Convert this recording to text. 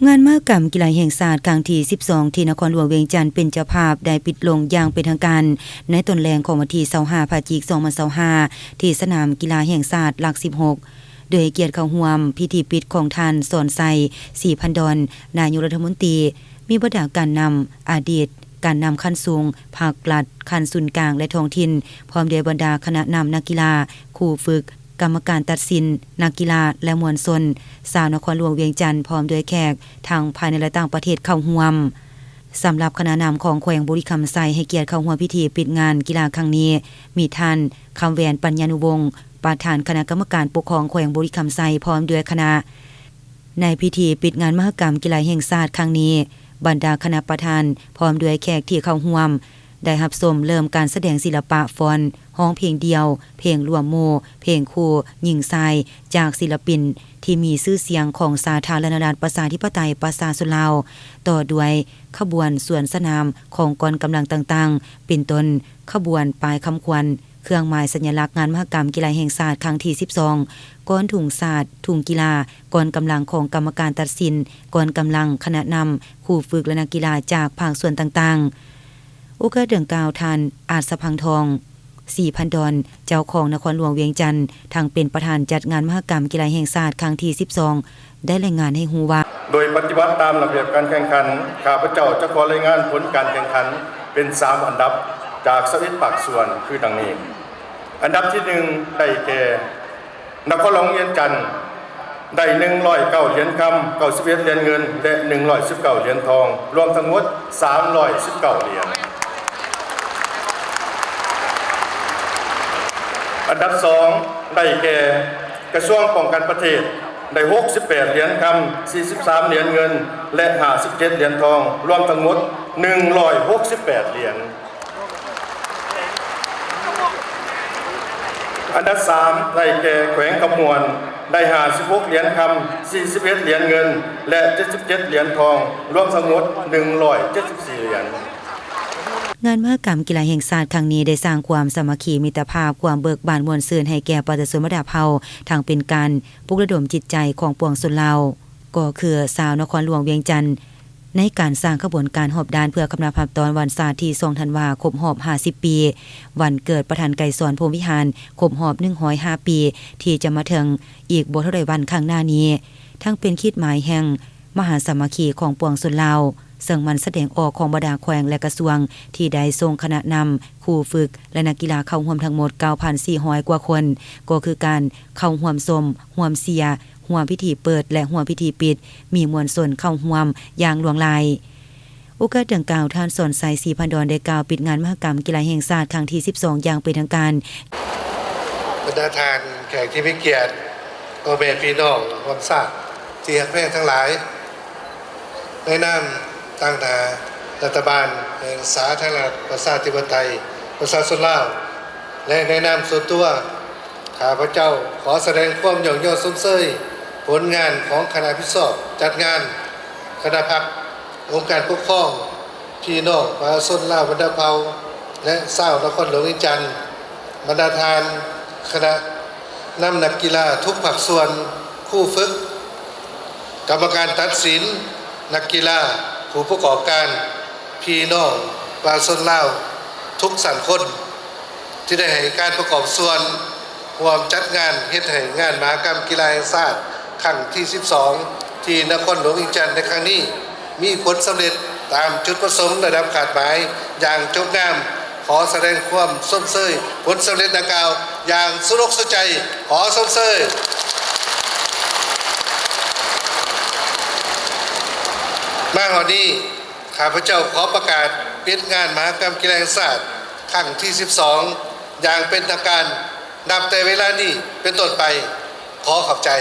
งานมหกรรมกีฬาแห่งชาติครั้งที่12ที่นครหลวงเวียงจันทน์เป็นเจ้าภาพได้ปิดลงอย่างเป็นทางการในต้นแรงของวันที่25พฤศจิกายน2025ที่สนามกีฬาแห่งชาติหลัก16โดยเกียรติเข้าร่วมพิธีปิดของท่านสอนไซศรีพันดอนนายกรัฐมนตรีมีบรรดาการนำอดีตการนำขั้นสูงภาครัฐขั้นศูนย์กลางและท้องถิ่นพร้อมด้วยบรรดาคณะนำนักกีฬาครูฝึกกรรมการตัดสินนักกีฬาและมวลชนชาวนครหลวงเวียงจันทน์พร้อมด้วยแขกทางภายในและต่างประเทศเข้าร่วมสำหรับคณะนำของแขวงบุรีคำไซให้เกียรติเข้าร่วมพิธีปิดงานกีฬาครั้งนี้มีท่านคำแหวนปัญญานุวงศ์ประธานคณะกรรมการปกครองแขวงบุรีคำไซพร้อมด้วยคณะในพิธีปิดงานมหกรรมกีฬาแห่งชาติครั้งนี้บรรดาคณะประธานพร้อมด้วยแขกที่เข้าร่วมได้รับชมเริ่มการแสดงศิลปะฟ้อนร้องเพลงเดียวเพลงรวมหมู่เพลงคู่หญิงชายจากศิลปินที่มีชื่อเสียงของสาธารณรัฐประชาธิปไตยประชาชนลาวต่อด้วยขบวนสวนสนามของกองกำลังต่างๆเป็นต้นขบวนปลายคำขวัญเครื่องหมายสัญลักษณ์งานมหกรรมกีฬาแห่งชาติครั้งที่12ก้อนถุงศาสตร์ถุงกีฬากองกำลังของกรรมการตัดสินกองกำลังคณะนำครูฝึกและนักกีฬาจากภาคส่วนต่างๆโอกาสดังกล่าวท่านอาจสะพังทองศรีพันดอนเจ้าของนครหลวงเวียงจันทน์ทางเป็นประธานจัดงานมหกรรมกีฬาแห่งชาติครั้งที่12ได้รายงานให้ฮู้ว่าโดยปฏิบัติตามระเบียบการแข่งขันข้าพเจ้าจะขอรายงานผลการแข่งขันเป็น3อันดับจาก11ภาคส่วนคือดังนี้อันดับที่1ได้แก่นครหลวงเวียงจันทน์ได้109เหรียญคำ91เหรียญเงินและ119เหรียญทองรวมทั้งหมด319เหรียญอันดับ2ได้แก่กระทรวงป้องกันประเทศได้68เหรียญคำ43เหรียญเงินและ57เหรียญทองรวมทั้งหมด168เหรียญอันดับ3ได้แก่แขวงขมวนได้56เหรียญคำ41เหรียญเงินและ77เหรียญทองรวมทั้งหมด174เหรียญงานมหกรรมกีฬาแห่งชาติครั้งนี้ได้สร้างความสามัคคีมิตรภาพความเบิกบานม่วนซื่นให้แก่ประชาชนชนเผ่าทั้งเป็นการปลุกระดมจิตใจของปวงชนลาวก็คือชาวนครหลวงเวียงจันทน์ในการสร้างขบวนการหอบดานเพื่อกำนับรับตอนวันศาสตร์ที่2ธันวาคมครบรอบ50ปีวันเกิดประธานไกรสอนพรหมวิหารครบรอบ105ปีที่จะมาถึงอีกบ่เท่าใดวันข้างหน้านี้ทั้งเป็นคิดหมายแห่งมหาสามัคคีของปวงชนลาวซึ่งมันแสดงออกของบรรดาแขวงและกระทรวงที่ได้ส่งคณะนำครูฝึกและนักกีฬาเข้าร่วมทั้งหมด 9,400 กว่าคนก็คือการเข้าร่วมชมร่วมเชียร์ร่วมพิธีเปิดและร่วมพิธีปิดมีมวลชนเข้าร่วมอย่างหลวงหลายโอกาสดังกล่าวท่านสอนไซศรีพันดอนได้กล่าวปิดงานมหกรรมกีฬาแห่งชาติครั้งที่12อย่างเป็นทางการบรรดาทานแขกที่มีเกียรติพ่อแม่พี่น้องความทราบที่รักแม่ทั้งหลายในนามตั้งแต่รัฐบาลแห่งสาธารณรัฐประชาธิปไตยประชาชนลาวและในนามส่วนตัวข้าพเจ้าขอแสดงความยอมยอดสมเสยผลงานของคณะพิสอบจัดงานคณะพักองค์การปกครองพี่น้องประชาชนลาวบรรดาเผ่าและชาวนครหลวงเวียงจันทน์บรรดาทานคณะนำนักกีฬาทุกภาคส่วนคู่ฝึกกรรมการตัดสินนักกีฬาผู้ประกอบการพี่น้องประชาชนลาวทุกสันคนที่ได้ให้การประกอบส่วนร่วมจัดงานเฮ็ดให้งานมหกรรมกีฬาแห่งชาติครั้งที่12ที่นครหลวงเวียงจันทน์ในครั้งนี้มีผลสำเร็จตามจุดประสงค์ระดับขาดหมายอย่างจบงามขอแสดงความสมเสยผลสำเร็จดังกล่าวอย่างสุรกสุใจขอสมเสยมาวันนี้ข้าพเจ้าขอประกาศปิดงานมหกรรมกีฬาแห่งชาติครั้งที่12อย่างเป็นทางการนับแต่เวลานี้เป็นต้นไปขอขอบใจ